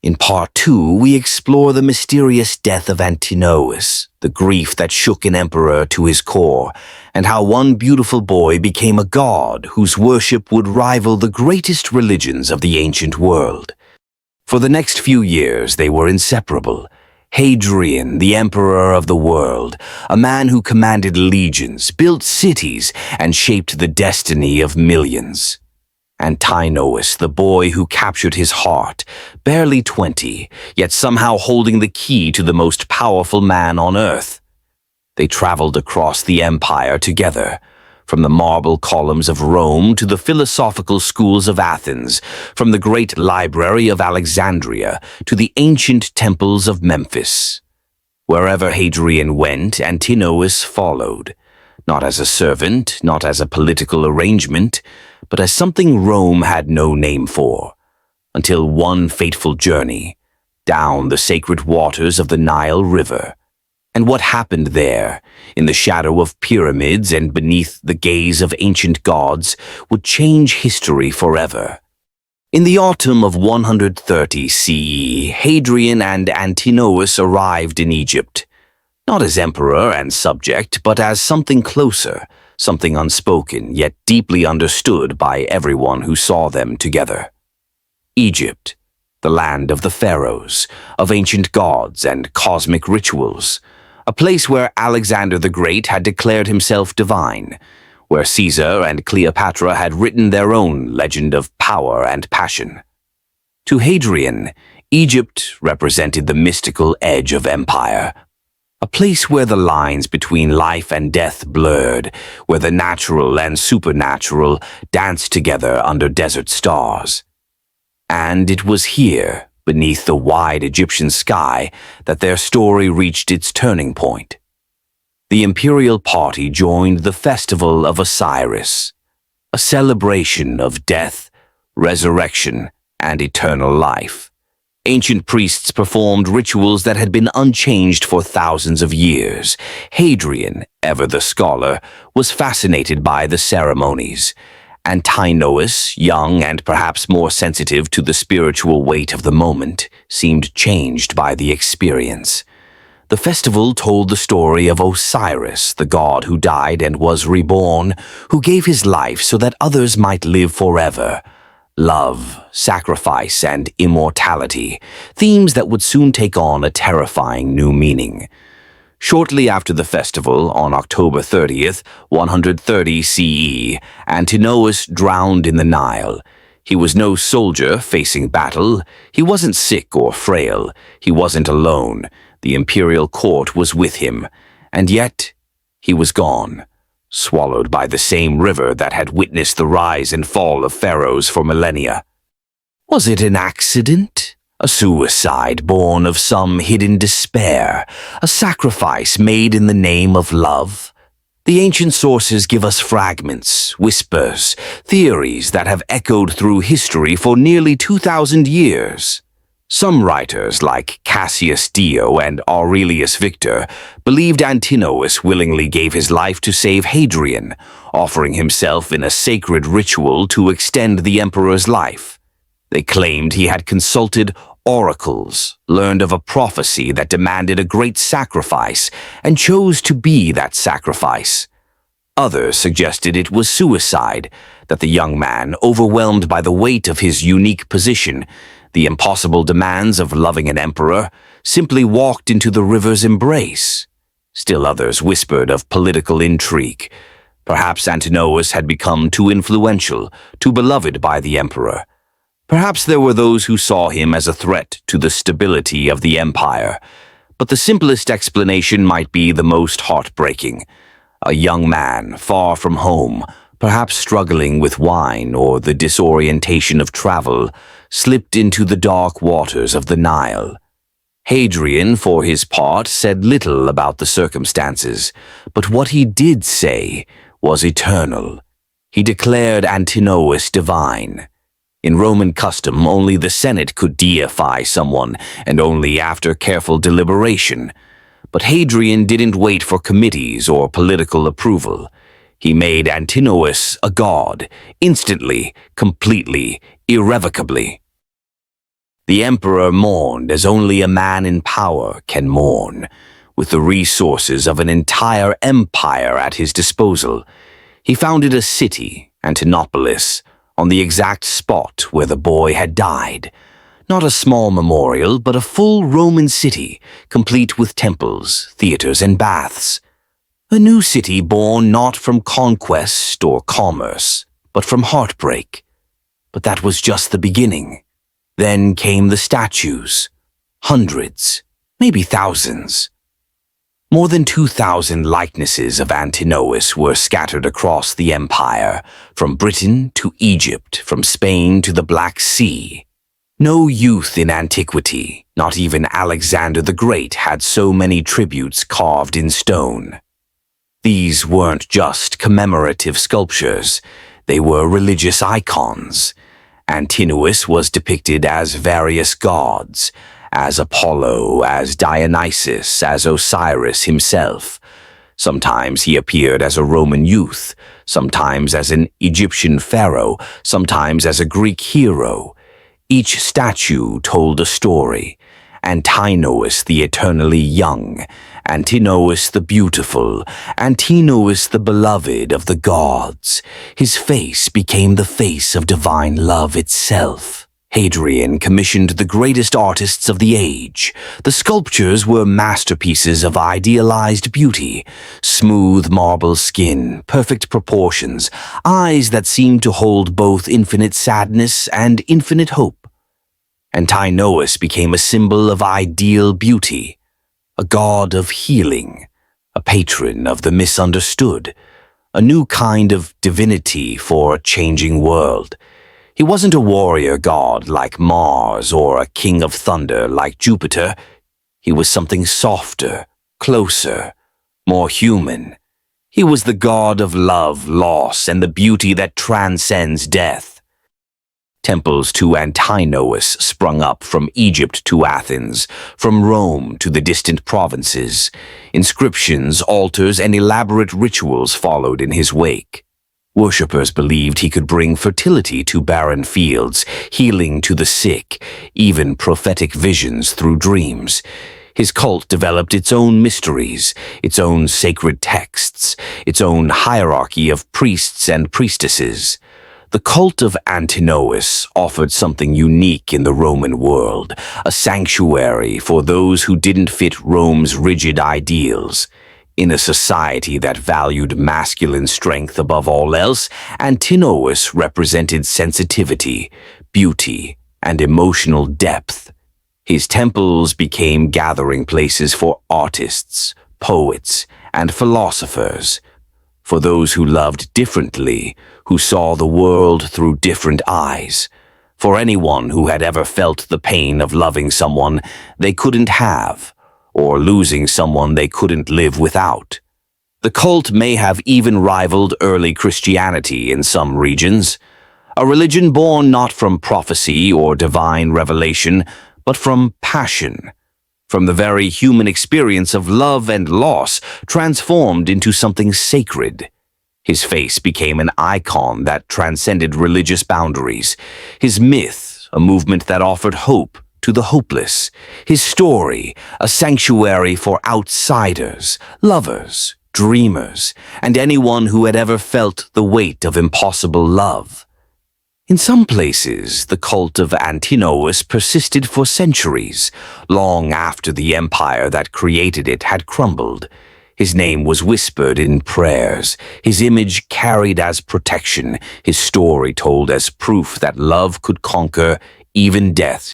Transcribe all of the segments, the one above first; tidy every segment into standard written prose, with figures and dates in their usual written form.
In Part 2, we explore the mysterious death of Antinous, the grief that shook an emperor to his core, and how one beautiful boy became a god whose worship would rival the greatest religions of the ancient world. For the next few years, they were inseparable. Hadrian, the emperor of the world, a man who commanded legions, built cities, and shaped the destiny of millions. Antinous, the boy who captured his heart, barely 20, yet somehow holding the key to the most powerful man on earth. They traveled across the empire together, from the marble columns of Rome to the philosophical schools of Athens, from the great library of Alexandria to the ancient temples of Memphis. Wherever Hadrian went, Antinous followed, not as a servant, not as a political arrangement, but as something Rome had no name for, until one fateful journey, down the sacred waters of the Nile River. And what happened there, in the shadow of pyramids and beneath the gaze of ancient gods, would change history forever. In the autumn of 130 CE, Hadrian and Antinous arrived in Egypt, not as emperor and subject, but as something closer, something unspoken yet deeply understood by everyone who saw them together. Egypt, the land of the pharaohs, of ancient gods and cosmic rituals, a place where Alexander the Great had declared himself divine, where Caesar and Cleopatra had written their own legend of power and passion. To Hadrian, Egypt represented the mystical edge of empire, a place where the lines between life and death blurred, where the natural and supernatural danced together under desert stars. And it was here, beneath the wide Egyptian sky, that their story reached its turning point. The imperial party joined the festival of Osiris, a celebration of death, resurrection, and eternal life. Ancient priests performed rituals that had been unchanged for thousands of years. Hadrian, ever the scholar, was fascinated by the ceremonies. Antinous, young and perhaps more sensitive to the spiritual weight of the moment, seemed changed by the experience. The festival told the story of Osiris, the god who died and was reborn, who gave his life so that others might live forever. Love, sacrifice, and immortality, themes that would soon take on a terrifying new meaning. Shortly after the festival, on October 30th, 130 CE, Antinous drowned in the Nile. He was no soldier facing battle. He wasn't sick or frail. He wasn't alone. The imperial court was with him. And yet, he was gone, swallowed by the same river that had witnessed the rise and fall of pharaohs for millennia. Was it an accident? A suicide born of some hidden despair? A sacrifice made in the name of love? The ancient sources give us fragments, whispers, theories that have echoed through history for nearly 2,000 years. Some writers, like Cassius Dio and Aurelius Victor, believed Antinous willingly gave his life to save Hadrian, offering himself in a sacred ritual to extend the emperor's life. They claimed he had consulted oracles, learned of a prophecy that demanded a great sacrifice, and chose to be that sacrifice. Others suggested it was suicide, that the young man, overwhelmed by the weight of his unique position, the impossible demands of loving an emperor, simply walked into the river's embrace. Still others whispered of political intrigue. Perhaps Antinous had become too influential, too beloved by the emperor. Perhaps there were those who saw him as a threat to the stability of the empire. But the simplest explanation might be the most heartbreaking. A young man, far from home, perhaps struggling with wine or the disorientation of travel, slipped into the dark waters of the Nile. Hadrian, for his part, said little about the circumstances, but what he did say was eternal. He declared Antinous divine. In Roman custom, only the Senate could deify someone, and only after careful deliberation. But Hadrian didn't wait for committees or political approval. He made Antinous a god, instantly, completely, irrevocably. The emperor mourned as only a man in power can mourn. With the resources of an entire empire at his disposal, he founded a city, Antinopolis, on the exact spot where the boy had died. Not a small memorial, but a full Roman city, complete with temples, theaters, and baths. A new city born not from conquest or commerce, but from heartbreak. But that was just the beginning. Then came the statues. Hundreds, maybe thousands. More than 2,000 likenesses of Antinous were scattered across the empire, from Britain to Egypt, from Spain to the Black Sea. No youth in antiquity, not even Alexander the Great, had so many tributes carved in stone. These weren't just commemorative sculptures, they were religious icons. Antinous was depicted as various gods, as Apollo, as Dionysus, as Osiris himself. Sometimes he appeared as a Roman youth, sometimes as an Egyptian pharaoh, sometimes as a Greek hero. Each statue told a story. Antinous the eternally young, Antinous the beautiful, Antinous the beloved of the gods. His face became the face of divine love itself. Hadrian commissioned the greatest artists of the age. The sculptures were masterpieces of idealized beauty, smooth marble skin, perfect proportions, eyes that seemed to hold both infinite sadness and infinite hope. Antinous became a symbol of ideal beauty, a god of healing, a patron of the misunderstood, a new kind of divinity for a changing world. He wasn't a warrior god like Mars or a king of thunder like Jupiter. He was something softer, closer, more human. He was the god of love, loss, and the beauty that transcends death. Temples to Antinous sprung up from Egypt to Athens, from Rome to the distant provinces. Inscriptions, altars, and elaborate rituals followed in his wake. Worshippers believed he could bring fertility to barren fields, healing to the sick, even prophetic visions through dreams. His cult developed its own mysteries, its own sacred texts, its own hierarchy of priests and priestesses. The cult of Antinous offered something unique in the Roman world, a sanctuary for those who didn't fit Rome's rigid ideals. In a society that valued masculine strength above all else, Antinous represented sensitivity, beauty, and emotional depth. His temples became gathering places for artists, poets, and philosophers, for those who loved differently, who saw the world through different eyes, for anyone who had ever felt the pain of loving someone they couldn't have, or losing someone they couldn't live without. The cult may have even rivaled early Christianity in some regions, a religion born not from prophecy or divine revelation, but from passion, from the very human experience of love and loss transformed into something sacred. His face became an icon that transcended religious boundaries, his myth a movement that offered hope to the hopeless, his story a sanctuary for outsiders, lovers, dreamers, and anyone who had ever felt the weight of impossible love. In some places, the cult of Antinous persisted for centuries, long after the empire that created it had crumbled. His name was whispered in prayers, his image carried as protection, his story told as proof that love could conquer even death.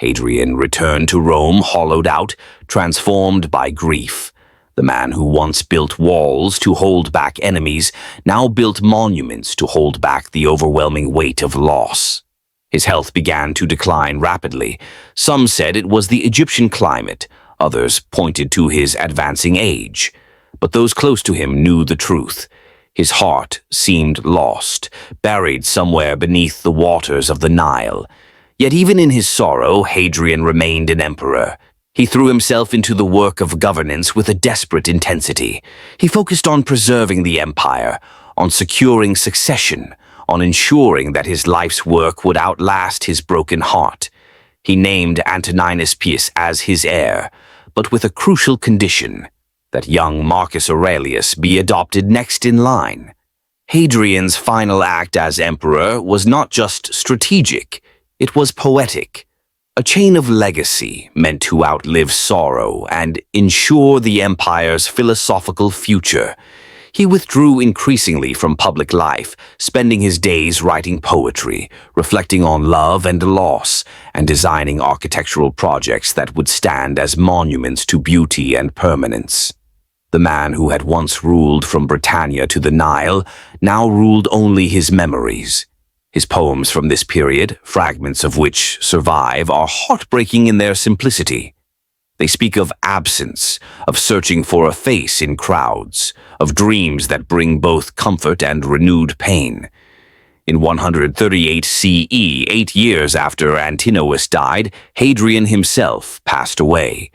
Hadrian returned to Rome hollowed out, transformed by grief. The man who once built walls to hold back enemies now built monuments to hold back the overwhelming weight of loss. His health began to decline rapidly. Some said it was the Egyptian climate, others pointed to his advancing age. But those close to him knew the truth. His heart seemed lost, buried somewhere beneath the waters of the Nile. Yet even in his sorrow, Hadrian remained an emperor. He threw himself into the work of governance with a desperate intensity. He focused on preserving the empire, on securing succession, on ensuring that his life's work would outlast his broken heart. He named Antinous as his heir, but with a crucial condition, that young Marcus Aurelius be adopted next in line. Hadrian's final act as emperor was not just strategic, it was poetic. A chain of legacy meant to outlive sorrow and ensure the empire's philosophical future. He withdrew increasingly from public life, spending his days writing poetry, reflecting on love and loss, and designing architectural projects that would stand as monuments to beauty and permanence. The man who had once ruled from Britannia to the Nile now ruled only his memories. His poems from this period, fragments of which survive, are heartbreaking in their simplicity. They speak of absence, of searching for a face in crowds, of dreams that bring both comfort and renewed pain. In 138 CE, 8 years after Antinous died, Hadrian himself passed away.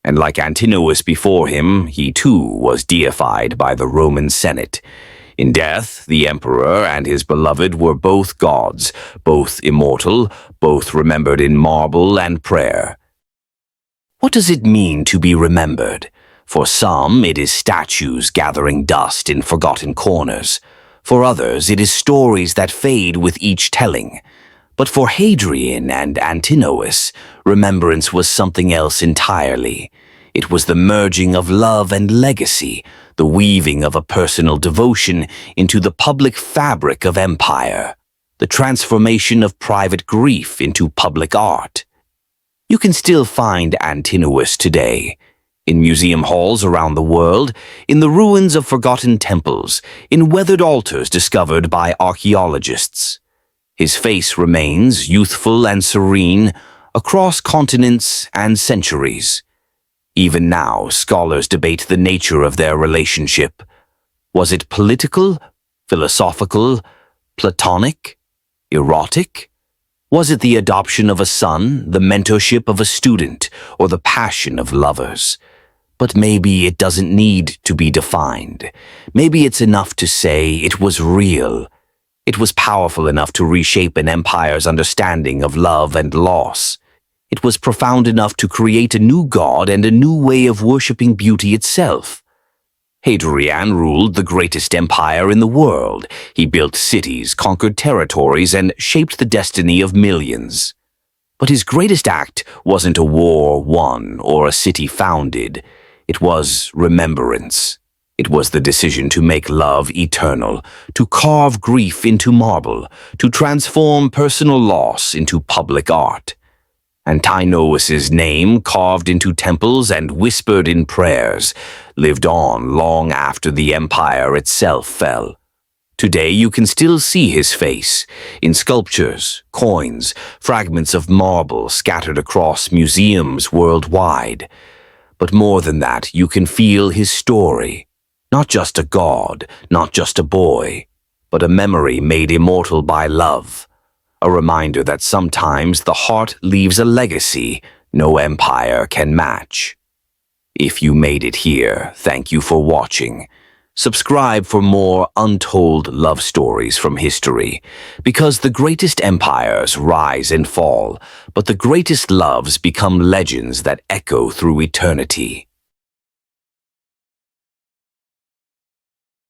And like Antinous before him, he too was deified by the Roman Senate. In death, the emperor and his beloved were both gods, both immortal, both remembered in marble and prayer. What does it mean to be remembered? For some, it is statues gathering dust in forgotten corners. For others, it is stories that fade with each telling. But for Hadrian and Antinous, remembrance was something else entirely. It was the merging of love and legacy, the weaving of a personal devotion into the public fabric of empire, the transformation of private grief into public art. You can still find Antinous today, in museum halls around the world, in the ruins of forgotten temples, in weathered altars discovered by archaeologists. His face remains youthful and serene across continents and centuries. Even now, scholars debate the nature of their relationship. Was it political, philosophical, platonic, erotic? Was it the adoption of a son, the mentorship of a student, or the passion of lovers? But maybe it doesn't need to be defined. Maybe it's enough to say it was real. It was powerful enough to reshape an empire's understanding of love and loss. It was profound enough to create a new god and a new way of worshipping beauty itself. Hadrian ruled the greatest empire in the world. He built cities, conquered territories, and shaped the destiny of millions. But his greatest act wasn't a war won or a city founded. It was remembrance. It was the decision to make love eternal, to carve grief into marble, to transform personal loss into public art. Antinous' name, carved into temples and whispered in prayers, lived on long after the empire itself fell. Today you can still see his face, in sculptures, coins, fragments of marble scattered across museums worldwide. But more than that, you can feel his story. Not just a god, not just a boy, but a memory made immortal by love. A reminder that sometimes the heart leaves a legacy no empire can match. If you made it here, thank you for watching. Subscribe for more untold love stories from history, because the greatest empires rise and fall, but the greatest loves become legends that echo through eternity.